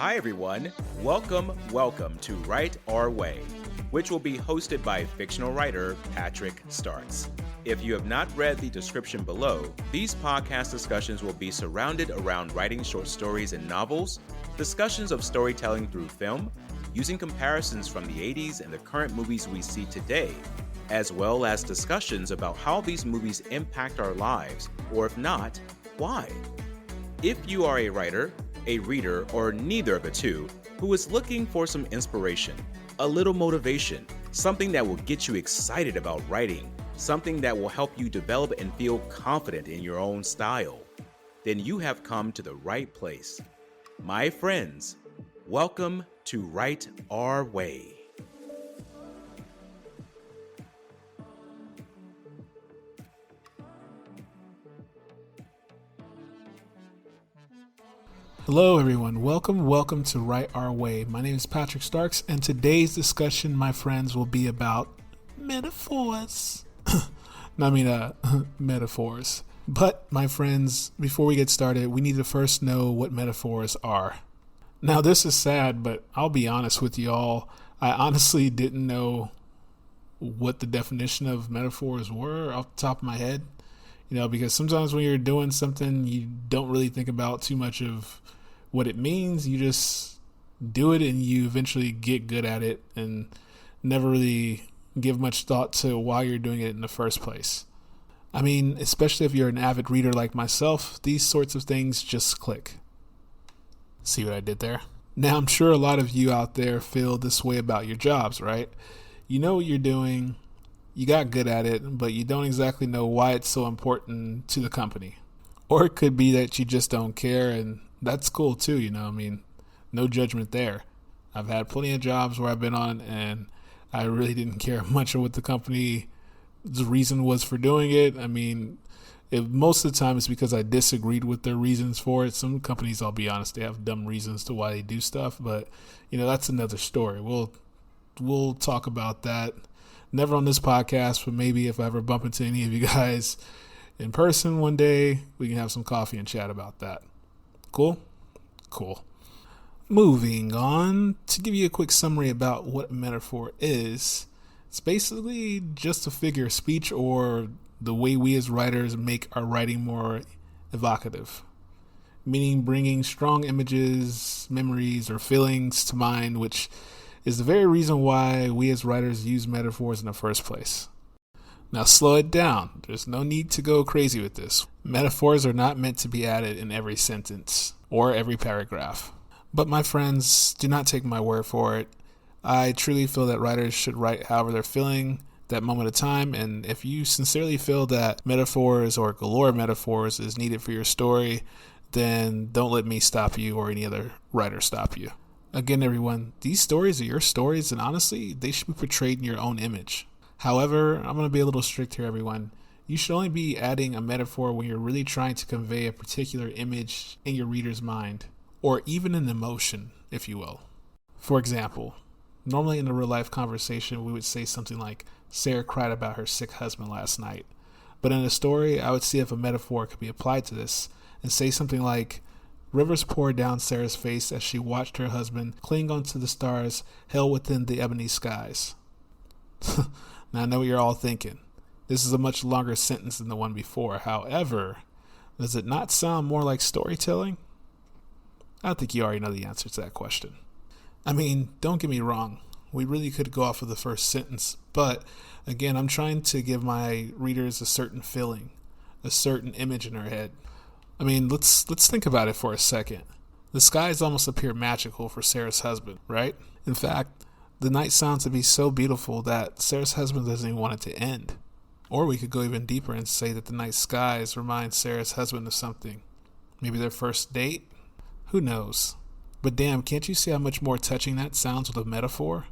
Hi, everyone. Welcome to Write Our Way, which will be hosted by fictional writer Patrick Starks. If you have not read the description below, these podcast discussions will be surrounded around writing short stories and novels, discussions of storytelling through film, using comparisons from the 80s and the current movies we see today, as well as discussions about how these movies impact our lives, or if not, why. If you are a writer, a reader, or neither of the two, who is looking for some inspiration, a little motivation, something that will get you excited about writing, something that will help you develop and feel confident in your own style, then you have come to the right place. My friends, welcome to Write Our Way. Hello everyone, welcome to Write Our Way. My name is Patrick Starks, and today's discussion, my friends, will be about metaphors. Metaphors. But, my friends, before we get started, we need to first know what metaphors are. Now, this is sad, but I'll be honest with you all. I honestly didn't know what the definition of metaphors were off the top of my head. Because sometimes when you're doing something, you don't really think about too much of what it means. You just do it and you eventually get good at it and never really give much thought to why you're doing it in the first place. I mean, especially if you're an avid reader like myself, these sorts of things just click. See what I did there? Now, I'm sure a lot of you out there feel this way about your jobs, right? You know what you're doing. You got good at it, but you don't exactly know why it's so important to the company. Or it could be that you just don't care, and that's cool too, no judgment there. I've had plenty of jobs where I've been on, and I really didn't care much of what the company's reason was for doing it. Most of the time it's because I disagreed with their reasons for it. Some companies, I'll be honest, they have dumb reasons to why they do stuff, but, that's another story. We'll talk about that. Never on this podcast, but maybe if I ever bump into any of you guys in person one day, we can have some coffee and chat about that. Cool? Cool. Moving on, to give you a quick summary about what a metaphor is, it's basically just a figure of speech or the way we as writers make our writing more evocative, meaning bringing strong images, memories, or feelings to mind, which is the very reason why we as writers use metaphors in the first place. Now slow it down. There's no need to go crazy with this. Metaphors are not meant to be added in every sentence or every paragraph. But my friends, do not take my word for it. I truly feel that writers should write however they're feeling that moment of time, and if you sincerely feel that metaphors or galore metaphors is needed for your story, then don't let me stop you or any other writer stop you. Again, everyone, these stories are your stories, and honestly, they should be portrayed in your own image. However, I'm going to be a little strict here, everyone. You should only be adding a metaphor when you're really trying to convey a particular image in your reader's mind, or even an emotion, if you will. For example, normally in a real-life conversation, we would say something like, Sarah cried about her sick husband last night. But in a story, I would see if a metaphor could be applied to this, and say something like, rivers poured down Sarah's face as she watched her husband cling onto the stars held within the ebony skies. Now I know what you're all thinking. This is a much longer sentence than the one before. However, does it not sound more like storytelling? I think you already know the answer to that question. Don't get me wrong. We really could go off of the first sentence, but again, I'm trying to give my readers a certain feeling, a certain image in their head. Let's think about it for a second. The skies almost appear magical for Sarah's husband, right? In fact, the night sounds to be so beautiful that Sarah's husband doesn't even want it to end. Or we could go even deeper and say that the night skies remind Sarah's husband of something. Maybe their first date? Who knows? But damn, can't you see how much more touching that sounds with a metaphor?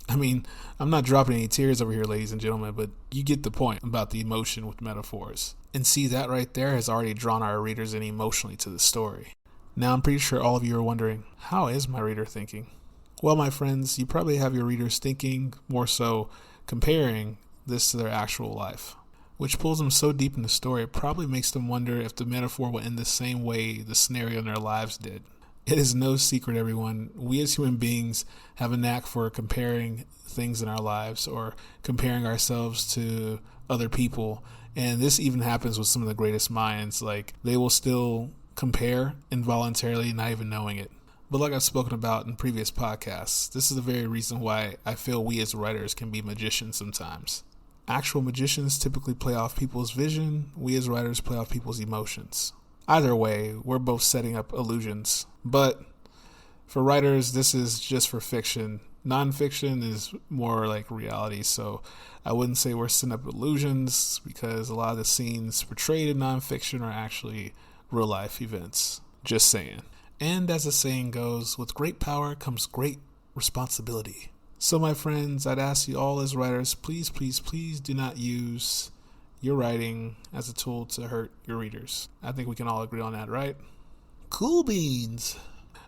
I'm not dropping any tears over here, ladies and gentlemen, but you get the point about the emotion with metaphors. And see, that right there has already drawn our readers in emotionally to the story. Now, I'm pretty sure all of you are wondering, how is my reader thinking? Well, my friends, you probably have your readers thinking, more so comparing this to their actual life, which pulls them so deep in the story, it probably makes them wonder if the metaphor will end the same way the scenario in their lives did. It is no secret, everyone. We as human beings have a knack for comparing things in our lives or comparing ourselves to other people. And this even happens with some of the greatest minds. Like, they will still compare involuntarily, not even knowing it. But like I've spoken about in previous podcasts, this is the very reason why I feel we as writers can be magicians sometimes. Actual magicians typically play off people's vision. We as writers play off people's emotions. Either way, we're both setting up illusions. But for writers, this is just for fiction. Nonfiction is more like reality, so I wouldn't say we're setting up illusions because a lot of the scenes portrayed in nonfiction are actually real life events. Just saying. And as the saying goes, with great power comes great responsibility. So my friends, I'd ask you all as writers, please, please, please do not use your writing as a tool to hurt your readers. I think we can all agree on that, right? Cool beans.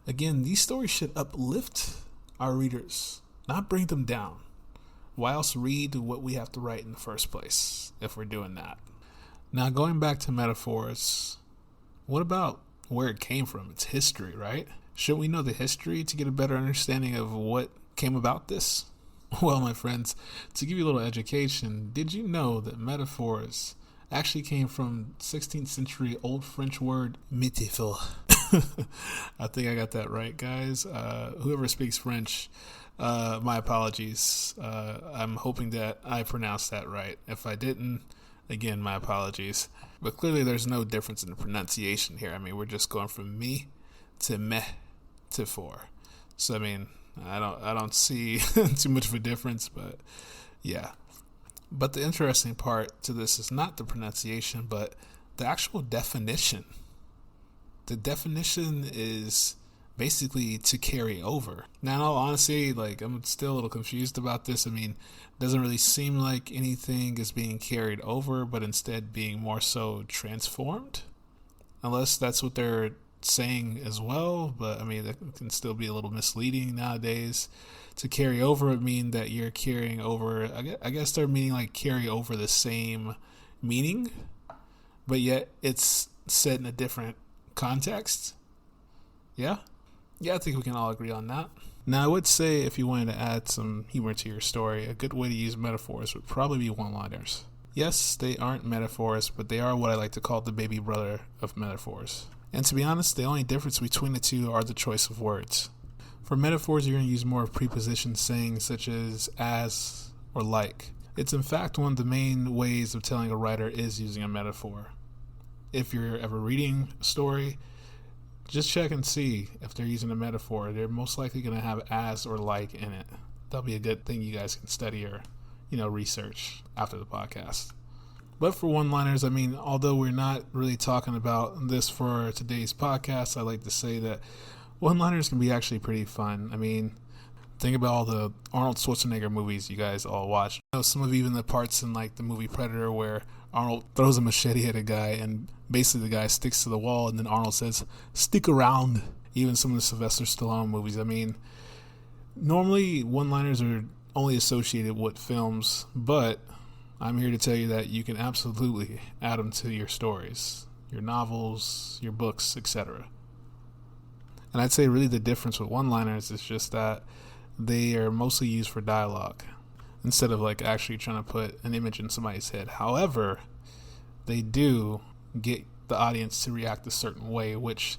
Again, these stories should uplift our readers, not bring them down. Why else read what we have to write in the first place if we're doing that? Now, going back to metaphors, what about where it came from? It's history, right? Shouldn't we know the history to get a better understanding of what came about this? Well, my friends, to give you a little education, did you know that metaphors actually came from 16th century Old French word métaphore? I think I got that right, guys. Whoever speaks French, my apologies. I'm hoping that I pronounced that right. If I didn't, again, my apologies. But clearly there's no difference in the pronunciation here. I mean, we're just going from me to meh to for. So, I mean, I don't see too much of a difference, but yeah. But the interesting part to this is not the pronunciation, but the actual definition. The definition is basically to carry over. Now, in all honesty, like, I'm still a little confused about this. I mean, it doesn't really seem like anything is being carried over, but instead being more so transformed. Unless that's what they're saying as well, but I mean, that can still be a little misleading nowadays. To carry over would mean that you're carrying over, I guess they're meaning like carry over the same meaning, but yet it's said in a different context. Yeah, I think we can all agree on that. Now, I would say if you wanted to add some humor to your story, a good way to use metaphors would probably be one-liners. Yes, they aren't metaphors, but they are what I like to call the baby brother of metaphors. And to be honest, the only difference between the two are the choice of words. For metaphors, you're going to use more of preposition sayings such as or like. It's in fact one of the main ways of telling a writer is using a metaphor. If you're ever reading a story, just check and see if they're using a metaphor. They're most likely going to have as or like in it. That'll be a good thing you guys can study or, research after the podcast. But for one-liners, I mean, although we're not really talking about this for today's podcast, I like to say that one-liners can be actually pretty fun. I mean, think about all the Arnold Schwarzenegger movies you guys all watch. Some of even the parts in like the movie Predator where Arnold throws a machete at a guy and basically the guy sticks to the wall and then Arnold says, "Stick around." Even some of the Sylvester Stallone movies. I mean, normally one-liners are only associated with films, but I'm here to tell you that you can absolutely add them to your stories, your novels, your books, etc. And I'd say really the difference with one-liners is just that they are mostly used for dialogue instead of like actually trying to put an image in somebody's head. However, they do get the audience to react a certain way, which,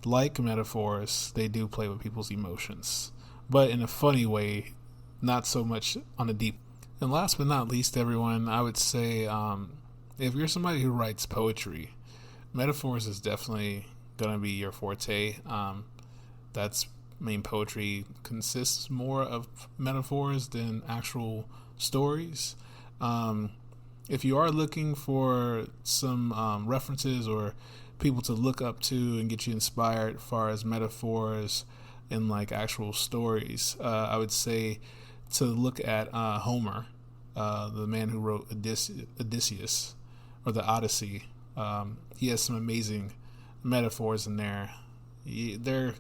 like metaphors, they do play with people's emotions, but in a funny way, not so much on a deep. And last but not least, everyone, I would say if you're somebody who writes poetry, metaphors is definitely going to be your forte. Poetry consists more of metaphors than actual stories. If you are looking for some references or people to look up to and get you inspired as far as metaphors and like actual stories, I would say to look at Homer, the man who wrote Odysseus or the Odyssey. He has some amazing metaphors in there. They're,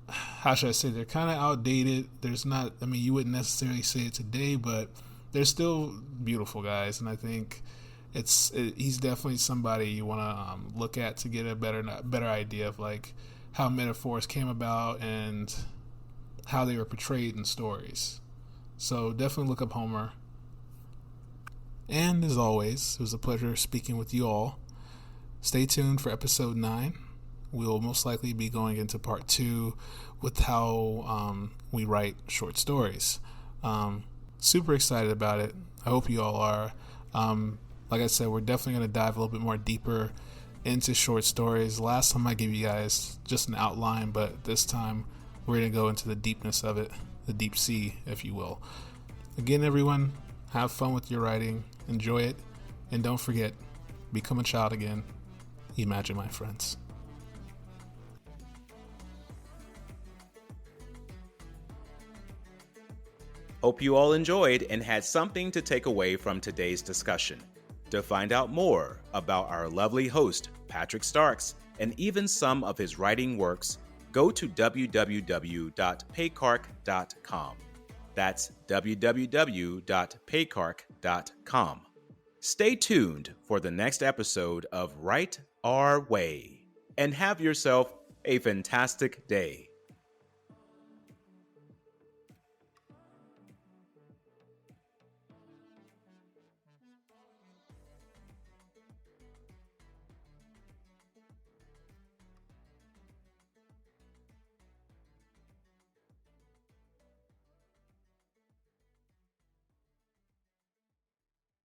how should I say, they're kind of outdated. You wouldn't necessarily say it today, but they're still beautiful, guys. And I think he's definitely somebody you want to look at to get a better idea of like how metaphors came about and how they were portrayed in stories. So definitely look up Homer. And as always, it was a pleasure speaking with you all. Stay tuned for episode 9. We will most likely be going into part 2 with how we write short stories. Super excited about it. I hope you all are. Like I said, we're definitely going to dive a little bit more deeper into short stories. Last time I gave you guys just an outline, but this time we're going to go into the deepness of it, the deep sea, if you will. Again, everyone, have fun with your writing, enjoy it, and don't forget, become a child again. Imagine, my friends. Hope you all enjoyed and had something to take away from today's discussion. To find out more about our lovely host, Patrick Starks, and even some of his writing works, go to www.paycark.com. That's www.paycark.com. Stay tuned for the next episode of Write Our Way, and have yourself a fantastic day.